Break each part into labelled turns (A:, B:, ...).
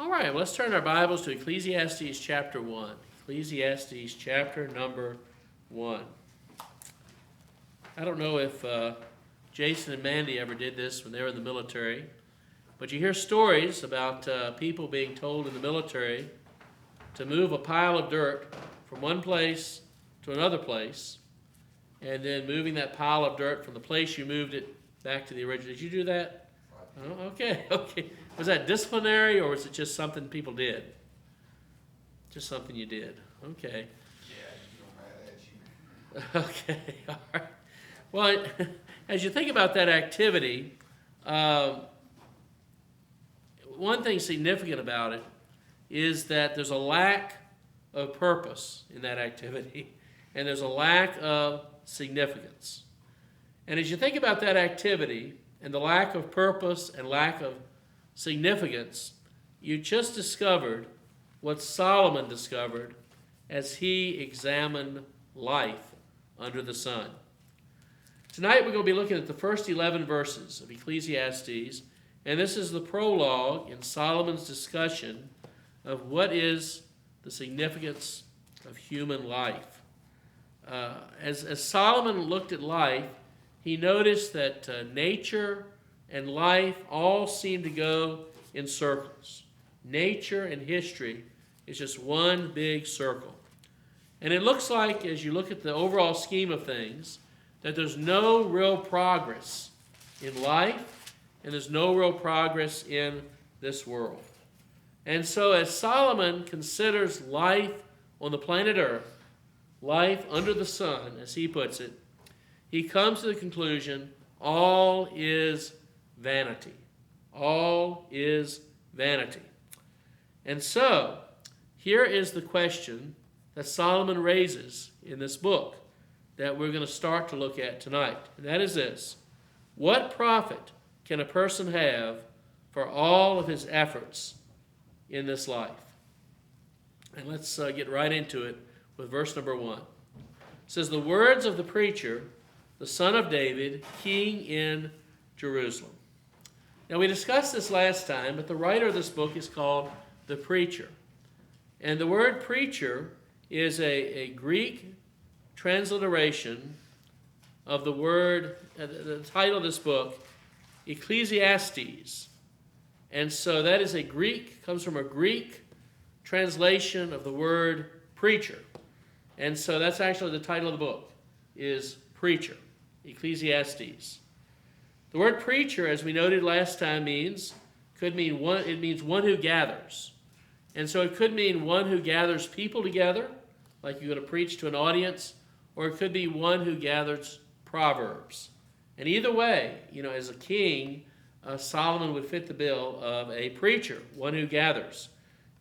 A: All right, well, let's turn our Bibles to Ecclesiastes chapter 1. Ecclesiastes chapter number 1. I don't know if Jason and Mandy ever did this when they were in the military, but you hear stories about people being told in the military to move a pile of dirt from one place to another place, and then moving that pile of dirt from the place you moved it back to the original. Did you do that? Oh, okay. Was that disciplinary, or was it just something people did? Just something you did. Okay.
B: Yeah, you don't have that.
A: Okay, all right. Well, as you think about that activity, one thing significant about it is that there's a lack of purpose in that activity, and there's a lack of significance. And as you think about that activity and the lack of purpose and lack of significance, you just discovered what Solomon discovered as he examined life under the sun. Tonight we're going to be looking at the first 11 verses of Ecclesiastes, and this is the prologue in Solomon's discussion of what is the significance of human life. As Solomon looked at life, he noticed that nature and life all seem to go in circles. Nature and history is just one big circle. And it looks like, as you look at the overall scheme of things, that there's no real progress in life, and there's no real progress in this world. And so as Solomon considers life on the planet Earth, life under the sun, as he puts it, he comes to the conclusion, all is vanity. All is vanity. And so, here is the question that Solomon raises in this book that we're going to start to look at tonight. And that is this: what profit can a person have for all of his efforts in this life? And let's get right into it with verse number 1. It says, the words of the preacher, the son of David, king in Jerusalem. Now, we discussed this last time, but the writer of this book is called the preacher. And the word preacher is a Greek transliteration of the word, the title of this book, Ecclesiastes. And so that is comes from a Greek translation of the word preacher. And so that's actually the title of the book, is preacher, Ecclesiastes. The word preacher, as we noted last time, means one who gathers. And so it could mean one who gathers people together, like you're going to preach to an audience, or it could be one who gathers proverbs. And either way, as a king, Solomon would fit the bill of a preacher, one who gathers.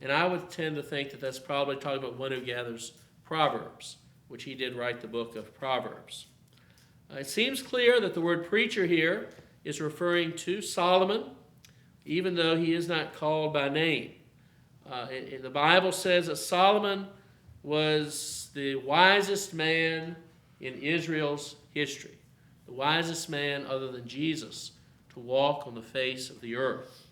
A: And I would tend to think that that's probably talking about one who gathers proverbs, which he did write the book of Proverbs. It seems clear that the word preacher here is referring to Solomon, even though he is not called by name. The Bible says that Solomon was the wisest man in Israel's history, the wisest man other than Jesus to walk on the face of the earth.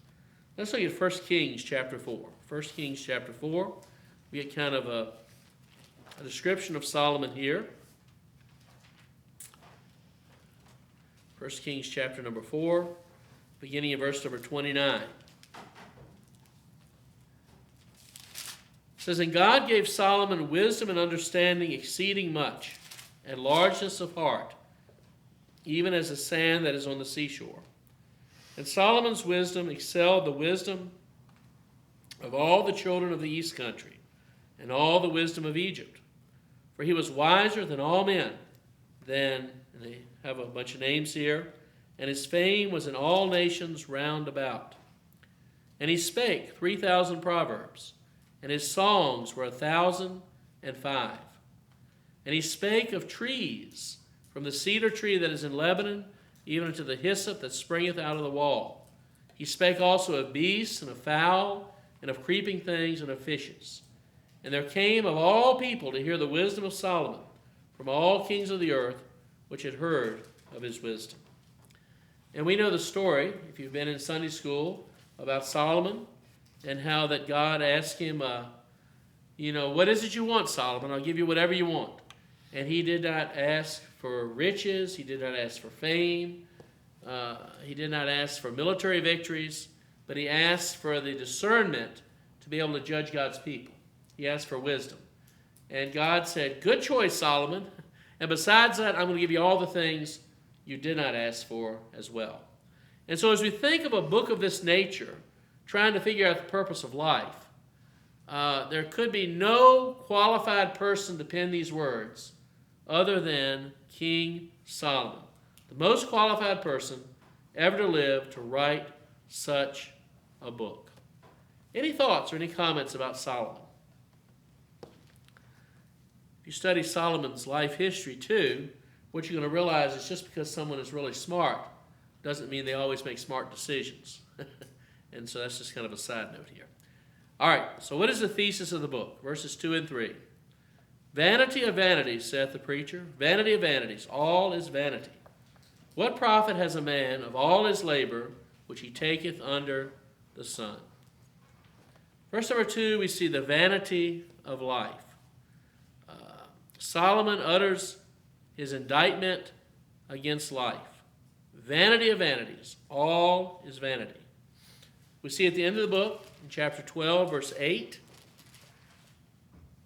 A: Let's look at 1 Kings chapter 4. 1 Kings chapter 4, we get kind of a description of Solomon here. 1 Kings chapter number 4, beginning in verse number 29. It says, and God gave Solomon wisdom and understanding exceeding much, and largeness of heart, even as the sand that is on the seashore. And Solomon's wisdom excelled the wisdom of all the children of the east country, and all the wisdom of Egypt. For he was wiser than all men, and they have a bunch of names here, and his fame was in all nations round about. And he spake 3,000 proverbs, and his songs were 1,005. And he spake of trees, from the cedar tree that is in Lebanon, even unto the hyssop that springeth out of the wall. He spake also of beasts, and of fowl, and of creeping things, and of fishes. And there came of all people to hear the wisdom of Solomon, from all kings of the earth, which had heard of his wisdom. And we know the story, if you've been in Sunday school, about Solomon and how that God asked him, what is it you want, Solomon? I'll give you whatever you want. And he did not ask for riches. He did not ask for fame. He did not ask for military victories, but he asked for the discernment to be able to judge God's people. He asked for wisdom. And God said, good choice, Solomon. And besides that, I'm going to give you all the things you did not ask for as well. And so as we think of a book of this nature, trying to figure out the purpose of life, there could be no qualified person to pen these words other than King Solomon, the most qualified person ever to live to write such a book. Any thoughts or any comments about Solomon? If you study Solomon's life history too, what you're going to realize is just because someone is really smart doesn't mean they always make smart decisions. And so that's just kind of a side note here. All right, so what is the thesis of the book? Verses 2 and 3. Vanity of vanities, saith the preacher, vanity of vanities, all is vanity. What profit has a man of all his labor which he taketh under the sun? Verse number 2, we see the vanity of life. Solomon utters his indictment against life. Vanity of vanities, all is vanity. We see at the end of the book, in chapter 12, verse 8,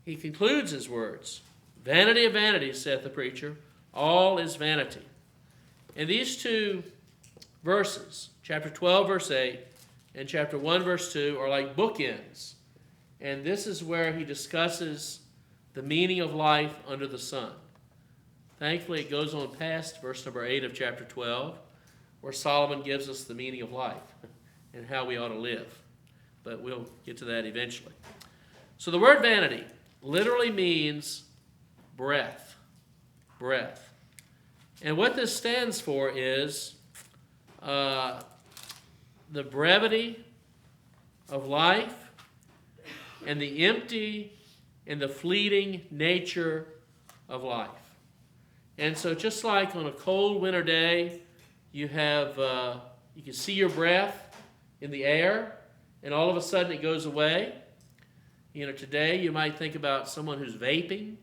A: he concludes his words. Vanity of vanities, saith the preacher, all is vanity. And these two verses, chapter 12, verse 8, and chapter 1, verse 2, are like bookends. And this is where he discusses the meaning of life under the sun. Thankfully, it goes on past verse number 8 of chapter 12, where Solomon gives us the meaning of life and how we ought to live. But we'll get to that eventually. So the word vanity literally means breath. Breath. And what this stands for is the brevity of life and the empty and the fleeting nature of life. And so just like on a cold winter day, you have you can see your breath in the air, and all of a sudden it goes away. Today you might think about someone who's vaping,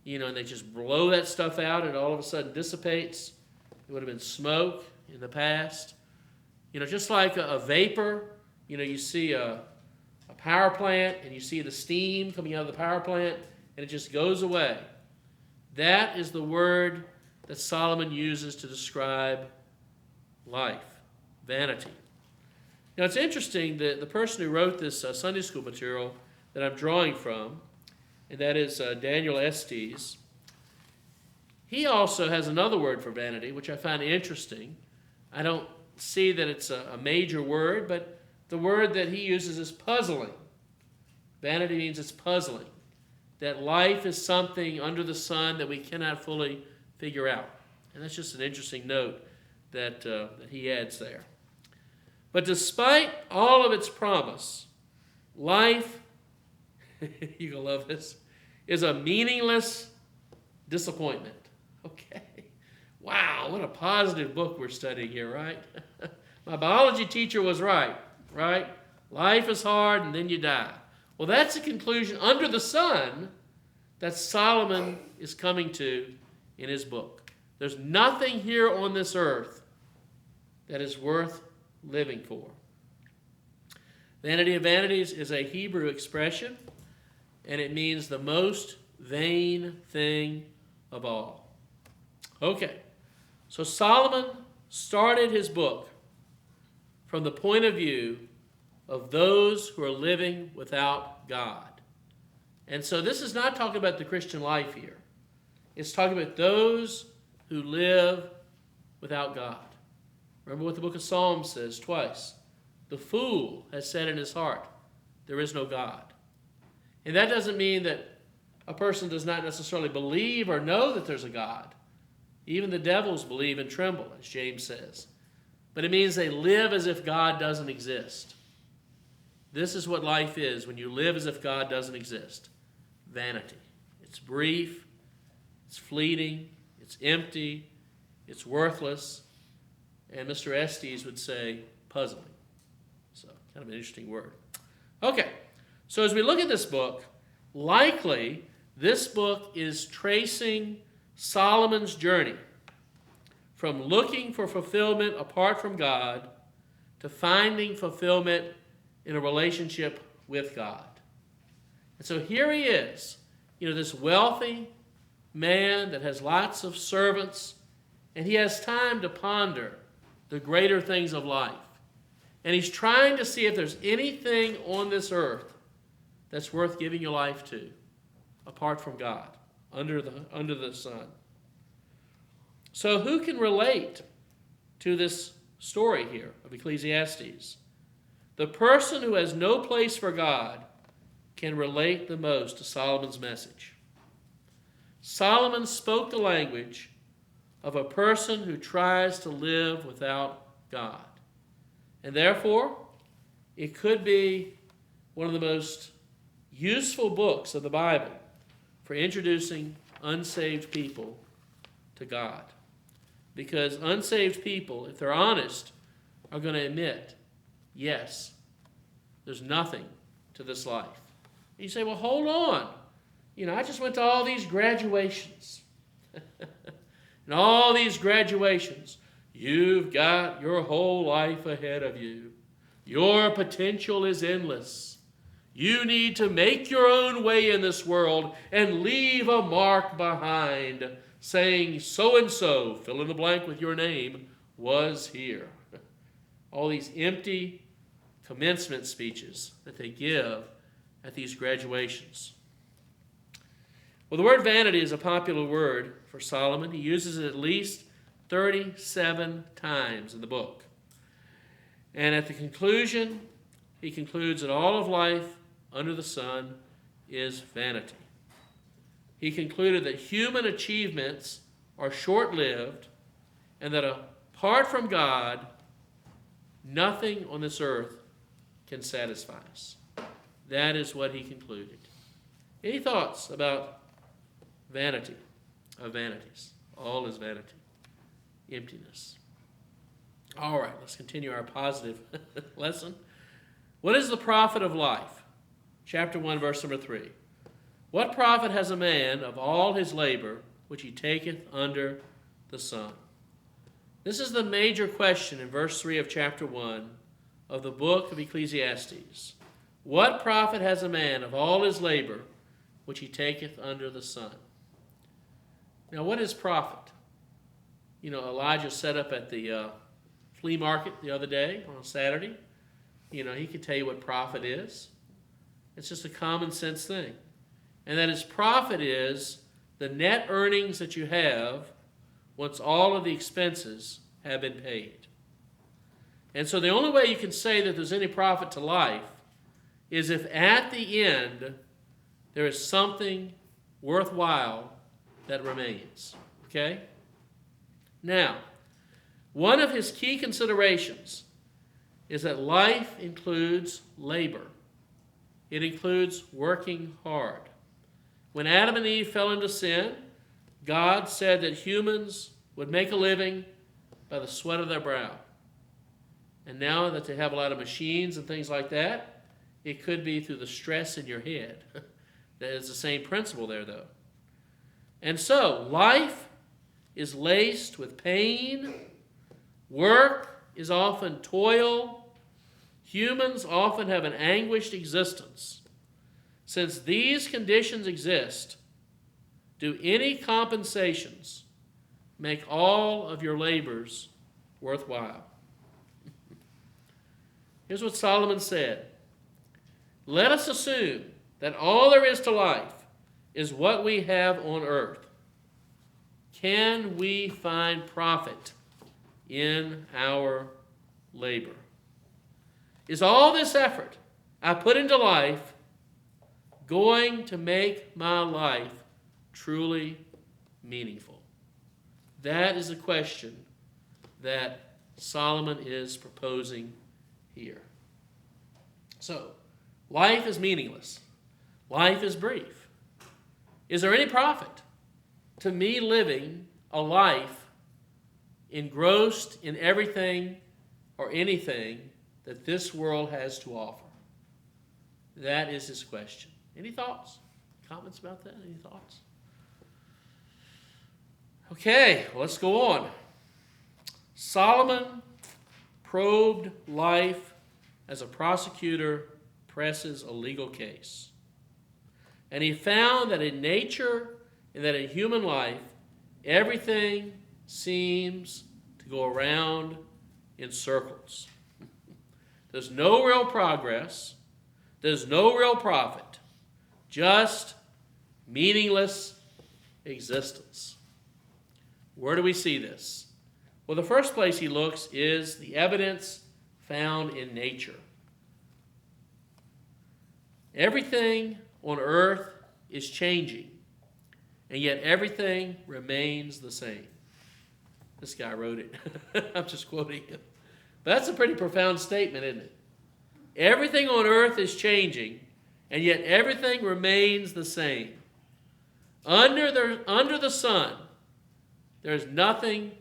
A: and they just blow that stuff out and all of a sudden dissipates. It would have been smoke in the past. Just like a vapor, you see a power plant and you see the steam coming out of the power plant and it just goes away. That is the word that Solomon uses to describe life, vanity. Now it's interesting that the person who wrote this Sunday school material that I'm drawing from, and that is Daniel Estes, he also has another word for vanity, which I find interesting. I don't see that it's a major word, but the word that he uses is puzzling. Vanity means it's puzzling, that life is something under the sun that we cannot fully figure out. And that's just an interesting note that he adds there. But despite all of its promise, life, you're going to love this, is a meaningless disappointment. Okay. Wow, what a positive book we're studying here, right? My biology teacher was right? Life is hard and then you die. Well, that's the conclusion under the sun that Solomon is coming to in his book. There's nothing here on this earth that is worth living for. Vanity of vanities is a Hebrew expression, and it means the most vain thing of all. Okay, so Solomon started his book from the point of view of those who are living without God. And so this is not talking about the Christian life here. It's talking about those who live without God. Remember what the book of Psalms says twice. The fool has said in his heart, there is no God. And that doesn't mean that a person does not necessarily believe or know that there's a God. Even the devils believe and tremble, as James says. But it means they live as if God doesn't exist. This is what life is when you live as if God doesn't exist. Vanity. It's brief, it's fleeting, it's empty, it's worthless, and Mr. Estes would say puzzling. So, kind of an interesting word. Okay, so as we look at this book, likely this book is tracing Solomon's journey from looking for fulfillment apart from God to finding fulfillment in a relationship with God. And so here he is, this wealthy man that has lots of servants, and he has time to ponder the greater things of life. And he's trying to see if there's anything on this earth that's worth giving your life to apart from God, under the sun. So who can relate to this story here of Ecclesiastes? The person who has no place for God can relate the most to Solomon's message. Solomon spoke the language of a person who tries to live without God. And therefore, it could be one of the most useful books of the Bible for introducing unsaved people to God. Because unsaved people, if they're honest, are going to admit, yes, there's nothing to this life. And you say, well, hold on. I just went to all these graduations. And all these graduations, you've got your whole life ahead of you. Your potential is endless. You need to make your own way in this world and leave a mark behind, saying so-and-so, fill in the blank with your name, was here. All these empty commencement speeches that they give at these graduations. Well, the word vanity is a popular word for Solomon. He uses it at least 37 times in the book. And at the conclusion, he concludes that all of life under the sun is vanity. He concluded that human achievements are short-lived and that apart from God, nothing on this earth can satisfy us. That is what he concluded. Any thoughts about vanity of vanities? All is vanity. Emptiness. All right, let's continue our positive lesson. What is the profit of life? Chapter 1, verse number 3. What profit has a man of all his labor which he taketh under the sun? This is the major question in verse 3 of chapter 1 of the book of Ecclesiastes. What profit has a man of all his labor which he taketh under the sun? Now, what is profit? Elijah set up at the flea market the other day on a Saturday. He could tell you what profit is. It's just a common sense thing. And that is, profit is the net earnings that you have once all of the expenses have been paid. And so the only way you can say that there's any profit to life is if at the end there is something worthwhile that remains. Okay? Now, one of his key considerations is that life includes labor. It includes working hard. When Adam and Eve fell into sin, God said that humans would make a living by the sweat of their brow. And now that they have a lot of machines and things like that, it could be through the stress in your head. That is the same principle there, though. And so, life is laced with pain. Work is often toil. Humans often have an anguished existence. Since these conditions exist, do any compensations make all of your labors worthwhile? Here's what Solomon said. Let us assume that all there is to life is what we have on earth. Can we find profit in our labor? Is all this effort I put into life going to make my life truly meaningful? That is the question that Solomon is proposing here. So, life is meaningless. Life is brief. Is there any profit to me living a life engrossed in everything or anything that this world has to offer? That is his question. Any thoughts? Comments about that? Any thoughts? Okay, let's go on. Solomon probed life as a prosecutor presses a legal case. And he found that in nature and that in human life, everything seems to go around in circles. There's no real progress. There's no real profit. Just meaningless existence. Where do we see this? Well, the first place he looks is the evidence found in nature. Everything on earth is changing, and yet everything remains the same. This guy wrote it. I'm just quoting him. But that's a pretty profound statement, isn't it? Everything on earth is changing, and yet everything remains the same. Under the sun, there's nothing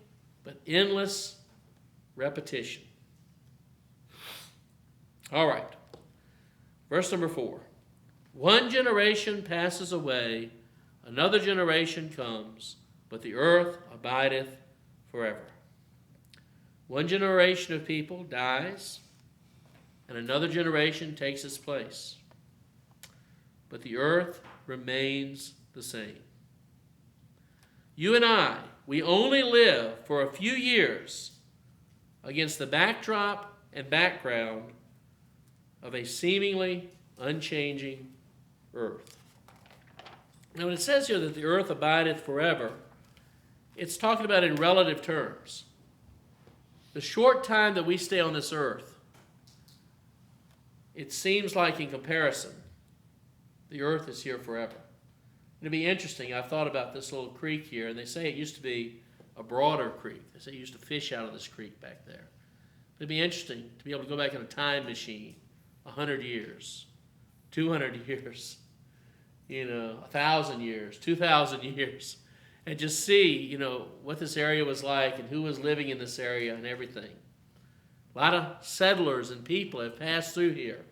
A: but endless repetition. All right. Verse number 4. One generation passes away, another generation comes, but the earth abideth forever. One generation of people dies, and another generation takes its place. But the earth remains the same. You and I, we only live for a few years against the backdrop and background of a seemingly unchanging earth. Now, when it says here that the earth abideth forever, it's talking about in relative terms. The short time that we stay on this earth, it seems like in comparison, the earth is here forever. It'd be interesting. I've thought about this little creek here, and they say it used to be a broader creek. They say you used to fish out of this creek back there. It'd be interesting to be able to go back in a time machine 100 years, 200 years, 1,000 years, 2,000 years, and just see, what this area was like and who was living in this area and everything. A lot of settlers and people have passed through here.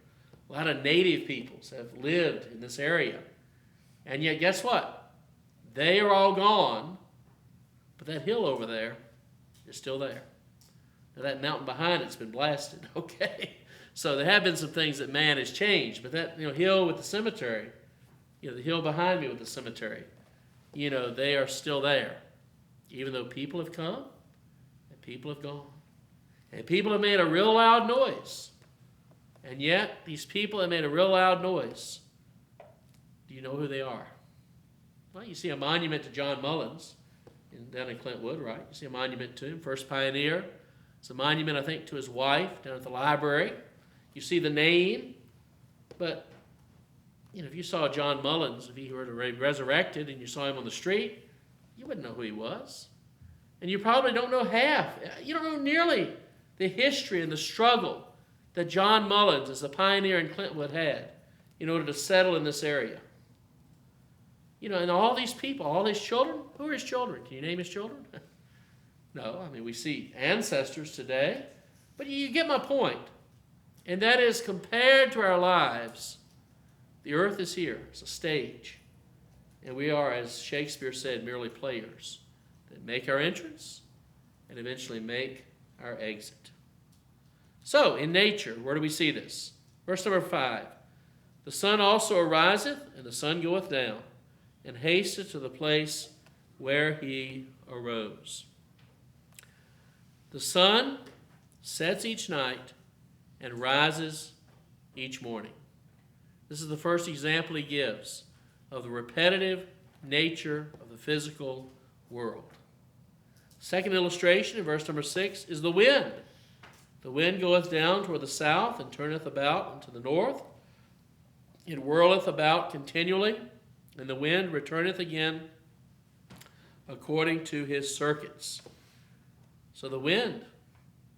A: A lot of native peoples have lived in this area. And yet, guess what? They are all gone, but that hill over there is still there. Now, that mountain behind it's been blasted, okay? So there have been some things that man has changed, but that hill with the cemetery, the hill behind me with the cemetery, they are still there. Even though people have come and people have gone. And people have made a real loud noise. And yet, these people have made a real loud noise. Do you know who they are? Well, you see a monument to John Mullins down in Clintwood, right? You see a monument to him, first pioneer. It's a monument, I think, to his wife down at the library. You see the name, but if you saw John Mullins, if he were to be resurrected and you saw him on the street, you wouldn't know who he was. And you probably don't know half. You don't know nearly the history and the struggle that John Mullins, as a pioneer in Clintwood, had in order to settle in this area. And all these people, all these children, who are his children? Can you name his children? No, we see ancestors today, but you get my point. And that is, compared to our lives, the earth is here. It's a stage. And we are, as Shakespeare said, merely players that make our entrance and eventually make our exit. So, in nature, where do we see this? Verse number 5. The sun also ariseth, and the sun goeth down, and hasteth to the place where he arose. The sun sets each night and rises each morning. This is the first example he gives of the repetitive nature of the physical world. Second illustration in verse number 6 is the wind. The wind goeth down toward the south and turneth about unto the north. It whirleth about continually, and the wind returneth again according to his circuits. So the wind,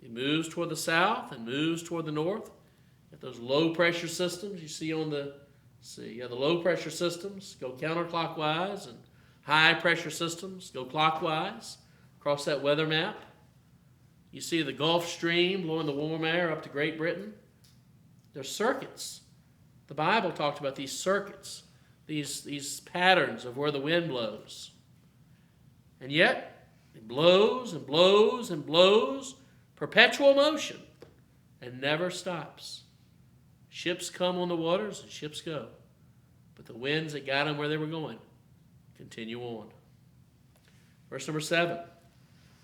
A: it moves toward the south and moves toward the north. If those low pressure systems you see on the low pressure systems go counterclockwise, and high pressure systems go clockwise across that weather map. You see the Gulf Stream blowing the warm air up to Great Britain. There's circuits The Bible talked about these circuits, these patterns of where the wind blows. And yet, it blows and blows and blows, perpetual motion, and never stops. Ships come on the waters and ships go. But the winds that got them where they were going continue on. Verse number 7.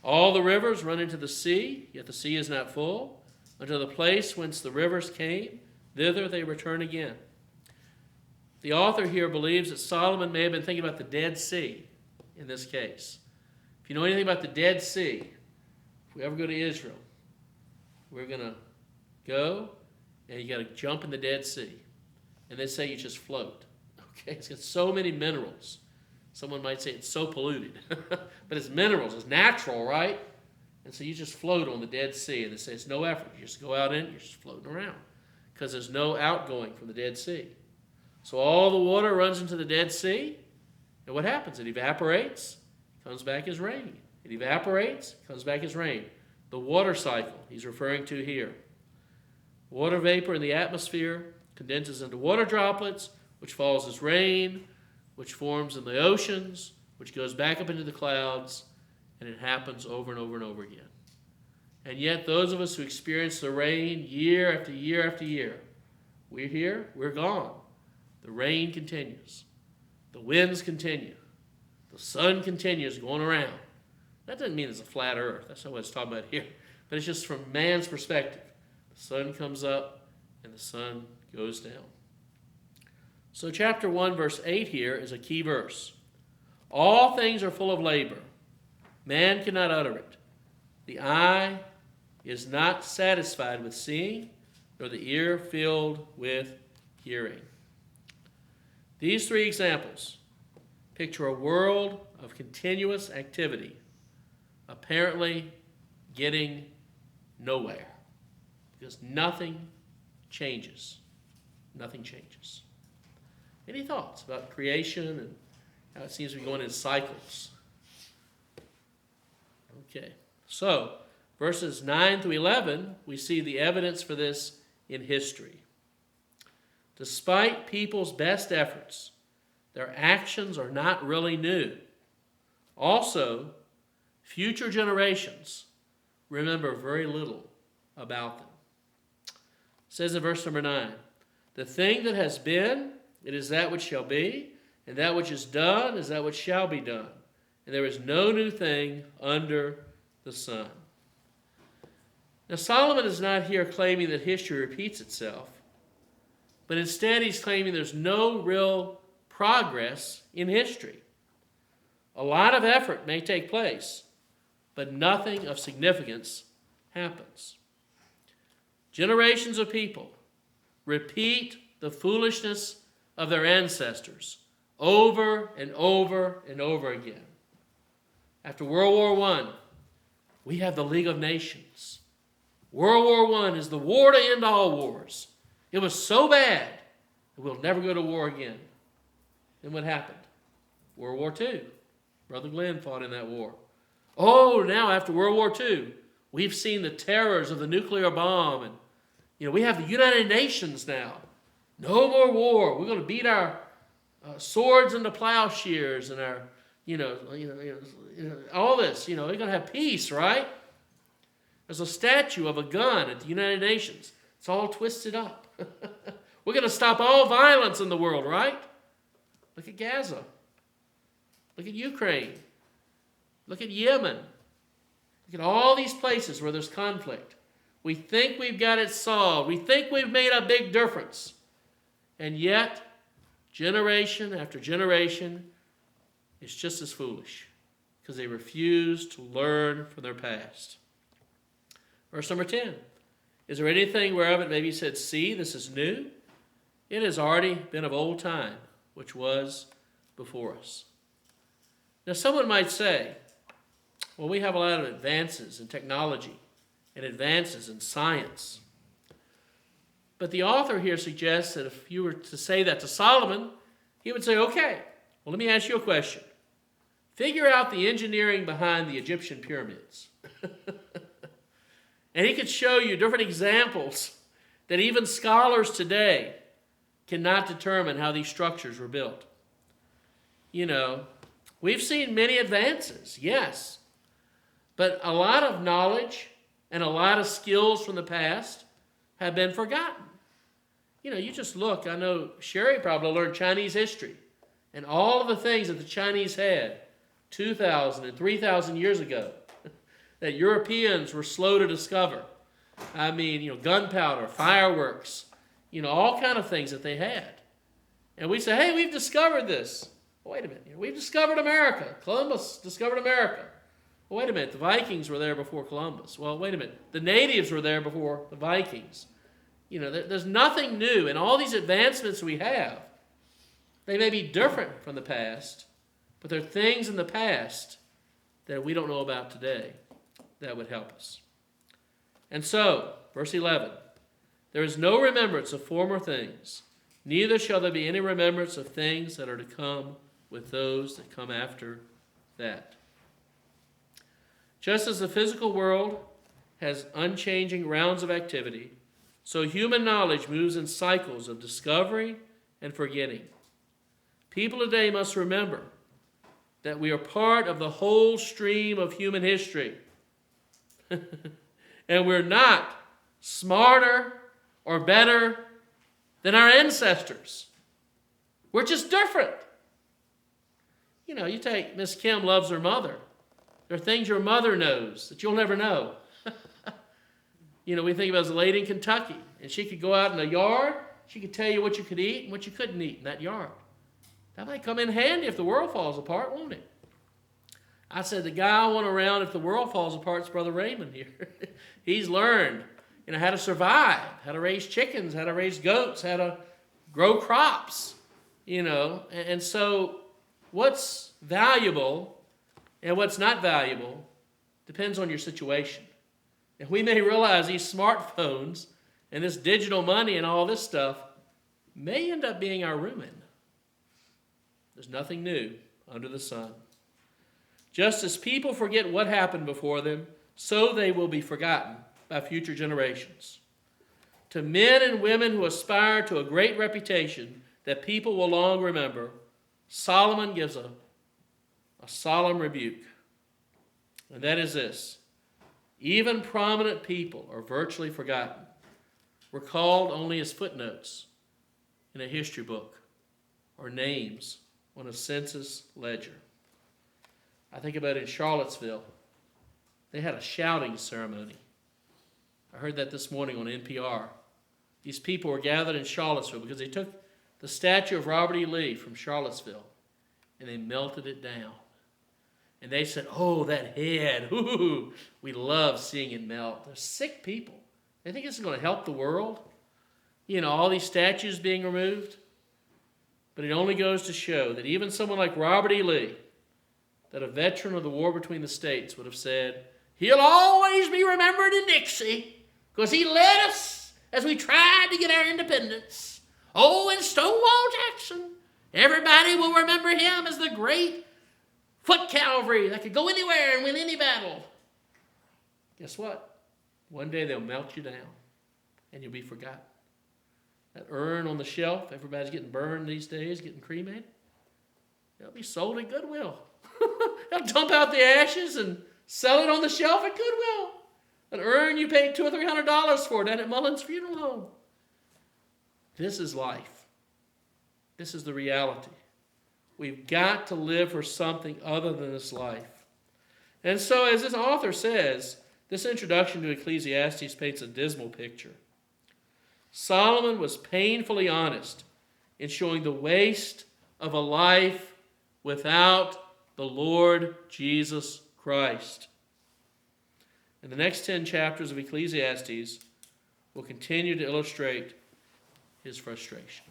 A: All the rivers run into the sea, yet the sea is not full. Unto the place whence the rivers came, thither they return again. The author here believes that Solomon may have been thinking about the Dead Sea in this case. If you know anything about the Dead Sea, if we ever go to Israel, we're going to go and you got to jump in the Dead Sea. And they say you just float. Okay, it's got so many minerals. Someone might say it's so polluted. But it's minerals, it's natural, right? And so you just float on the Dead Sea. And they say it's no effort. You just go out in it, you're just floating around. Because there's no outgoing from the Dead Sea. So all the water runs into the Dead Sea. And what happens? It evaporates, comes back as rain. It evaporates, comes back as rain. The water cycle he's referring to here. Water vapor in the atmosphere condenses into water droplets, which falls as rain, which forms in the oceans, which goes back up into the clouds, and it happens over and over and over again. And yet those of us who experience the rain year after year after year, we're here, we're gone. The rain continues. The winds continue. The sun continues going around. That doesn't mean it's a flat earth. That's not what it's talking about here. But it's just from man's perspective. The sun comes up and the sun goes down. So chapter 1, verse 8 here is a key verse. All things are full of labor. Man cannot utter it. The eye is not satisfied with seeing, nor the ear filled with hearing. These three examples picture a world of continuous activity, apparently getting nowhere, because nothing changes. Nothing changes. Any thoughts about creation and how it seems to be going in cycles? Okay, so verses 9 through 11, we see the evidence for this in history. Despite people's best efforts, their actions are not really new. Also, future generations remember very little about them. It says in verse number 9, the thing that has been, it is that which shall be, and that which is done is that which shall be done. And there is no new thing under the sun. Now, Solomon is not here claiming that history repeats itself, but instead he's claiming there's no real progress in history. A lot of effort may take place, but nothing of significance happens. Generations of people repeat the foolishness of their ancestors over and over and over again. After World War I, we have the League of Nations. World War I is the war to end all wars. It was so bad that we'll never go to war again. Then what happened? World War II. Brother Glenn fought in that war. Oh, now after World War II, we've seen the terrors of the nuclear bomb. And, we have the United Nations now. No more war. We're going to beat our swords into plowshares and our, all this. We're going to have peace, right? There's a statue of a gun at the United Nations. It's all twisted up. We're going to stop all violence in the world, right? Look at Gaza. Look at Ukraine. Look at Yemen. Look at all these places where there's conflict. We think we've got it solved. We think we've made a big difference. And yet, generation after generation is just as foolish because they refuse to learn from their past. Verse number 10. Is there anything whereof it may be said, see, this is new? It has already been of old time, which was before us. Now, someone might say, well, we have a lot of advances in technology and advances in science. But the author here suggests that if you were to say that to Solomon, he would say, okay, well, let me ask you a question. Figure out the engineering behind the Egyptian pyramids. And he could show you different examples that even scholars today cannot determine how these structures were built. You know, we've seen many advances, yes, but a lot of knowledge and a lot of skills from the past have been forgotten. You know, you just look, I know Sherry probably learned Chinese history and all of the things that the Chinese had 2,000 and 3,000 years ago that Europeans were slow to discover. I mean, you know, gunpowder, fireworks, you know, all kind of things that they had. And we say, hey, we've discovered this. Well, wait a minute. We've discovered America. Columbus discovered America. Well, wait a minute. The Vikings were there before Columbus. Well, wait a minute. The natives were there before the Vikings. You know, there's nothing new. And all these advancements we have, they may be different from the past, but there are things in the past that we don't know about today that would help us. And so, verse 11, there is no remembrance of former things, neither shall there be any remembrance of things that are to come with those that come after that. Just as the physical world has unchanging rounds of activity, so human knowledge moves in cycles of discovery and forgetting. People today must remember that we are part of the whole stream of human history. And we're not smarter or better than our ancestors. We're just different. You know, you take Miss Kim loves her mother. There are things your mother knows that you'll never know. You know, we think about as a lady in Kentucky, and she could go out in the yard, she could tell you what you could eat and what you couldn't eat in that yard. That might come in handy if the world falls apart, won't it? I said, the guy I want around if the world falls apart is Brother Raymond here. He's learned, you know, how to survive, how to raise chickens, how to raise goats, how to grow crops, you know. And so what's valuable and what's not valuable depends on your situation. And we may realize these smartphones and this digital money and all this stuff may end up being our ruin. There's nothing new under the sun. Just as people forget what happened before them, so they will be forgotten by future generations. To men and women who aspire to a great reputation that people will long remember, Solomon gives a solemn rebuke. And that is this: even prominent people are virtually forgotten, recalled only as footnotes in a history book or names on a census ledger. I think about it in Charlottesville. They had a shouting ceremony. I heard that this morning on NPR. These people were gathered in Charlottesville because they took the statue of Robert E. Lee from Charlottesville and they melted it down. And they said, oh, that head, ooh, we love seeing it melt. They're sick people. They think this is going to help the world. You know, all these statues being removed. But it only goes to show that even someone like Robert E. Lee, that a veteran of the war between the states, would have said, he'll always be remembered in Dixie because he led us as we tried to get our independence. Oh, and Stonewall Jackson. Everybody will remember him as the great foot cavalry that could go anywhere and win any battle. Guess what? One day they'll melt you down and you'll be forgotten. That urn on the shelf, everybody's getting burned these days, getting cremated. They'll be sold at Goodwill. They'll dump out the ashes and sell it on the shelf at Goodwill. An urn you paid $200 or $300 for down at Mullins Funeral Home. This is life. This is the reality. We've got to live for something other than this life. And so, as this author says, this introduction to Ecclesiastes paints a dismal picture. Solomon was painfully honest in showing the waste of a life without the Lord Jesus Christ. And the next 10 chapters of Ecclesiastes will continue to illustrate his frustration.